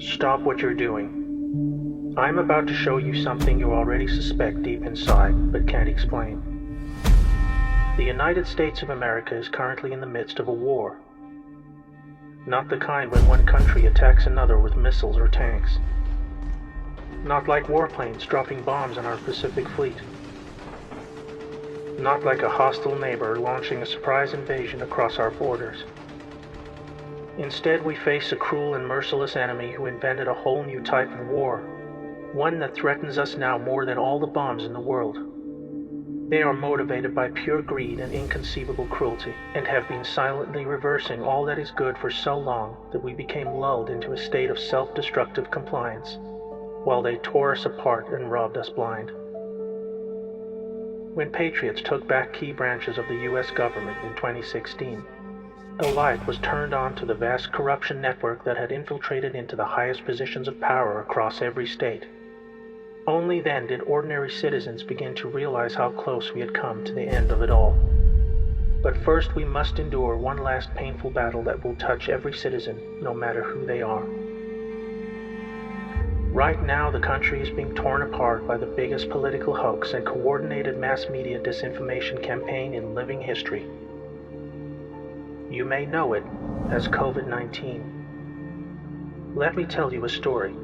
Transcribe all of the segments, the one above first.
Stop what you're doing. I'm about to show you something you already suspect deep inside, but can't explain. The United States of America is currently in the midst of a war. Not the kind when one country attacks another with missiles or tanks. Not like warplanes dropping bombs on our Pacific Fleet. Not like a hostile neighbor launching a surprise invasion across our borders. Instead, we face a cruel and merciless enemy who invented a whole new type of war, one that threatens us now more than all the bombs in the world. They are motivated by pure greed and inconceivable cruelty, and have been silently reversing all that is good for so long that we became lulled into a state of self-destructive compliance, while they tore us apart and robbed us blind. When patriots took back key branches of the U.S. government in 2016, a light was turned on to the vast corruption network that had infiltrated into the highest positions of power across every state. Only then did ordinary citizens begin to realize how close we had come to the end of it all. But first we must endure one last painful battle that will touch every citizen, no matter who they are. Right now, the country is being torn apart by the biggest political hoax and coordinated mass media disinformation campaign in living history. You may know it as COVID-19. Let me tell you a story.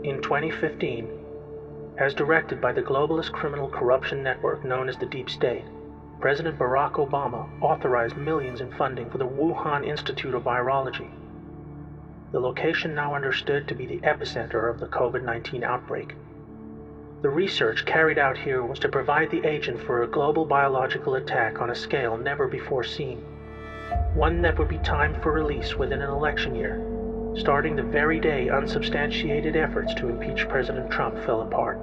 In 2015, as directed by the globalist criminal corruption network known as the Deep State, President Barack Obama authorized millions in funding for the Wuhan Institute of Virology, the location now understood to be the epicenter of the COVID-19 outbreak. The research carried out here was to provide the agent for a global biological attack on a scale never before seen, one that would be timed for release within an election year, starting the very day unsubstantiated efforts to impeach President Trump fell apart.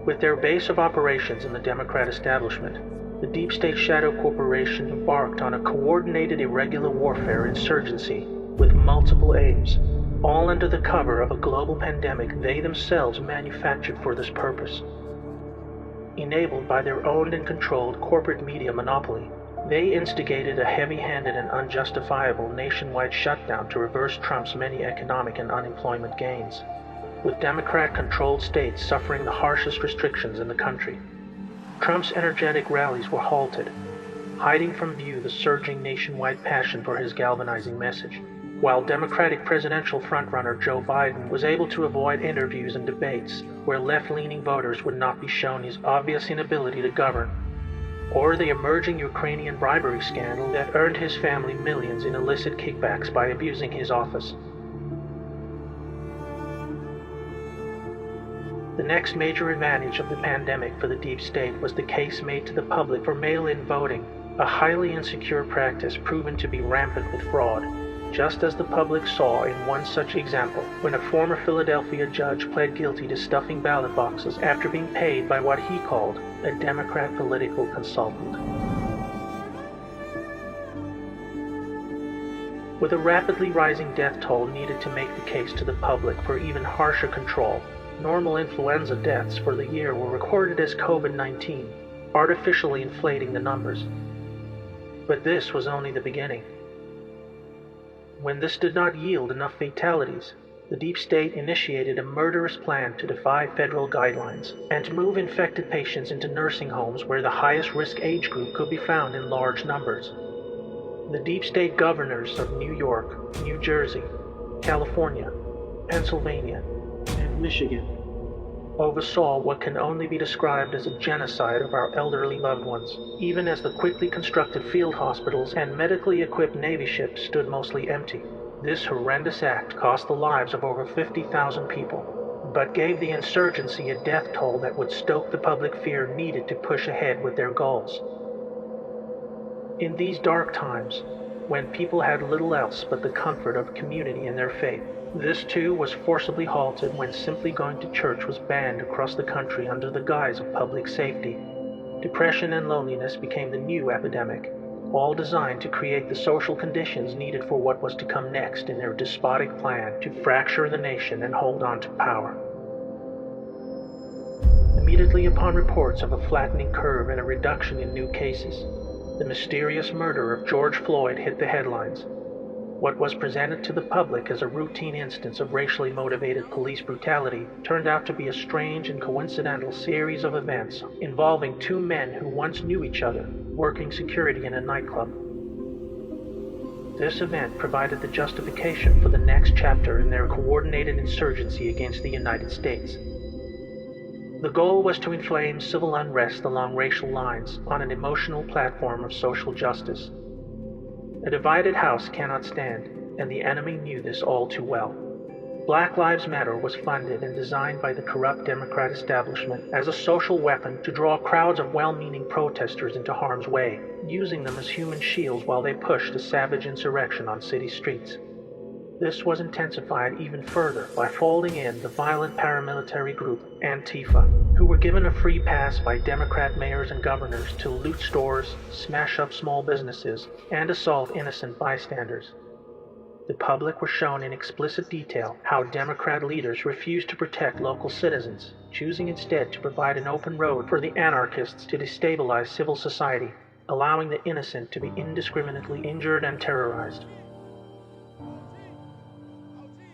With their base of operations in the Democrat establishment, the Deep State Shadow Corporation embarked on a coordinated irregular warfare insurgency with multiple aims, all under the cover of a global pandemic they themselves manufactured for this purpose. Enabled by their owned and controlled corporate media monopoly, they instigated a heavy-handed and unjustifiable nationwide shutdown to reverse Trump's many economic and unemployment gains, with Democrat-controlled states suffering the harshest restrictions in the country. Trump's energetic rallies were halted, hiding from view the surging nationwide passion for his galvanizing message, while Democratic presidential frontrunner Joe Biden was able to avoid interviews and debates where left-leaning voters would not be shown his obvious inability to govern, or the emerging Ukrainian bribery scandal that earned his family millions in illicit kickbacks by abusing his office. The next major advantage of the pandemic for the Deep State was the case made to the public for mail-in voting, a highly insecure practice proven to be rampant with fraud, just as the public saw in one such example when a former Philadelphia judge pled guilty to stuffing ballot boxes after being paid by what he called a Democrat political consultant. With a rapidly rising death toll needed to make the case to the public for even harsher control, normal influenza deaths for the year were recorded as COVID-19, artificially inflating the numbers. But this was only the beginning. When this did not yield enough fatalities, the Deep State initiated a murderous plan to defy federal guidelines and to move infected patients into nursing homes where the highest risk age group could be found in large numbers. The Deep State governors of New York, New Jersey, California, Pennsylvania, and Michigan oversaw what can only be described as a genocide of our elderly loved ones, even as the quickly constructed field hospitals and medically equipped Navy ships stood mostly empty. This horrendous act cost the lives of over 50,000 people, but gave the insurgency a death toll that would stoke the public fear needed to push ahead with their goals. In these dark times, when people had little else but the comfort of community in their faith, this too was forcibly halted when simply going to church was banned across the country under the guise of public safety. Depression and loneliness became the new epidemic, all designed to create the social conditions needed for what was to come next in their despotic plan to fracture the nation and hold on to power. Immediately upon reports of a flattening curve and a reduction in new cases, the mysterious murder of George Floyd hit the headlines. What was presented to the public as a routine instance of racially motivated police brutality turned out to be a strange and coincidental series of events involving two men who once knew each other, working security in a nightclub. This event provided the justification for the next chapter in their coordinated insurgency against the United States. The goal was to inflame civil unrest along racial lines on an emotional platform of social justice. A divided house cannot stand, and the enemy knew this all too well. Black Lives Matter was funded and designed by the corrupt Democrat establishment as a social weapon to draw crowds of well-meaning protesters into harm's way, using them as human shields while they pushed a savage insurrection on city streets. This was intensified even further by folding in the violent paramilitary group Antifa, who were given a free pass by Democrat mayors and governors to loot stores, smash up small businesses, and assault innocent bystanders. The public were shown in explicit detail how Democrat leaders refused to protect local citizens, choosing instead to provide an open road for the anarchists to destabilize civil society, allowing the innocent to be indiscriminately injured and terrorized.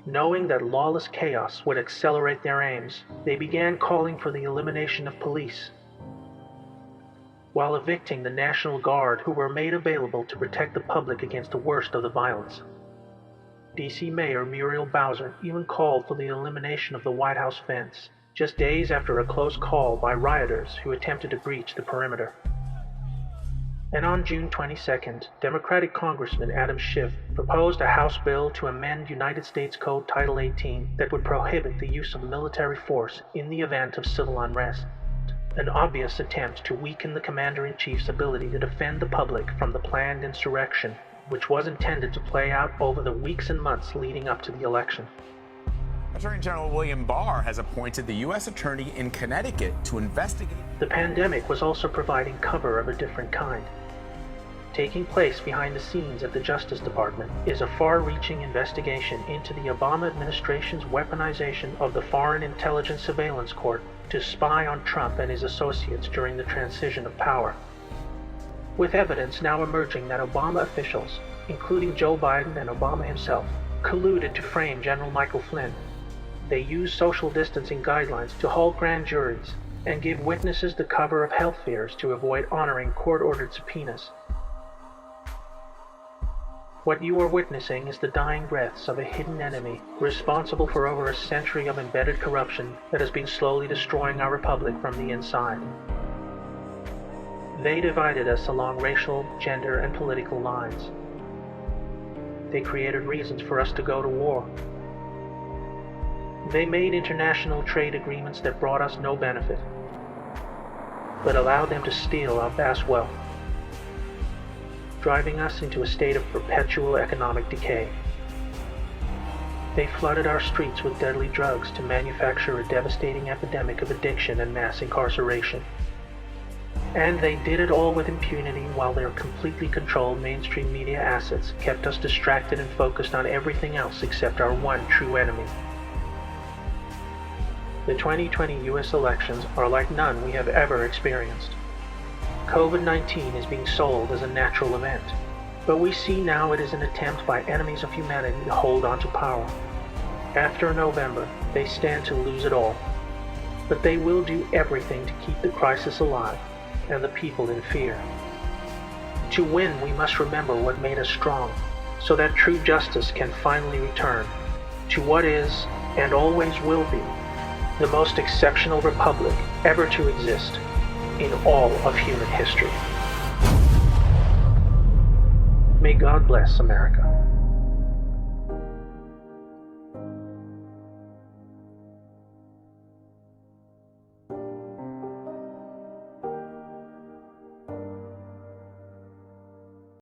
Knowing that lawless chaos would accelerate their aims, they began calling for the elimination of police, while evicting the National Guard, who were made available to protect the public against the worst of the violence. D.C. Mayor Muriel Bowser even called for the elimination of the White House fence, just days after a close call by rioters who attempted to breach the perimeter. And on June 22nd, Democratic Congressman Adam Schiff proposed a House bill to amend United States Code Title 18 that would prohibit the use of military force in the event of civil unrest, an obvious attempt to weaken the Commander-in-Chief's ability to defend the public from the planned insurrection, which was intended to play out over the weeks and months leading up to the election. Attorney General William Barr has appointed the U.S. Attorney in Connecticut to investigate. The pandemic was also providing cover of a different kind. Taking place behind the scenes at the Justice Department is a far-reaching investigation into the Obama administration's weaponization of the Foreign Intelligence Surveillance Court to spy on Trump and his associates during the transition of power. With evidence now emerging that Obama officials, including Joe Biden and Obama himself, colluded to frame General Michael Flynn, they used social distancing guidelines to hold grand juries and give witnesses the cover of health fears to avoid honoring court-ordered subpoenas. What you are witnessing is the dying breaths of a hidden enemy responsible for over a century of embedded corruption that has been slowly destroying our republic from the inside. They divided us along racial, gender, and political lines. They created reasons for us to go to war. They made international trade agreements that brought us no benefit, but allowed them to steal our vast wealth, driving us into a state of perpetual economic decay. They flooded our streets with deadly drugs to manufacture a devastating epidemic of addiction and mass incarceration. And they did it all with impunity while their completely controlled mainstream media assets kept us distracted and focused on everything else except our one true enemy. The 2020 U.S. elections are like none we have ever experienced. COVID-19 is being sold as a natural event, but we see now it is an attempt by enemies of humanity to hold on to power. After November, they stand to lose it all, but they will do everything to keep the crisis alive and the people in fear. To win, we must remember what made us strong, so that true justice can finally return to what is, and always will be, the most exceptional republic ever to exist in all of human history. May God bless America.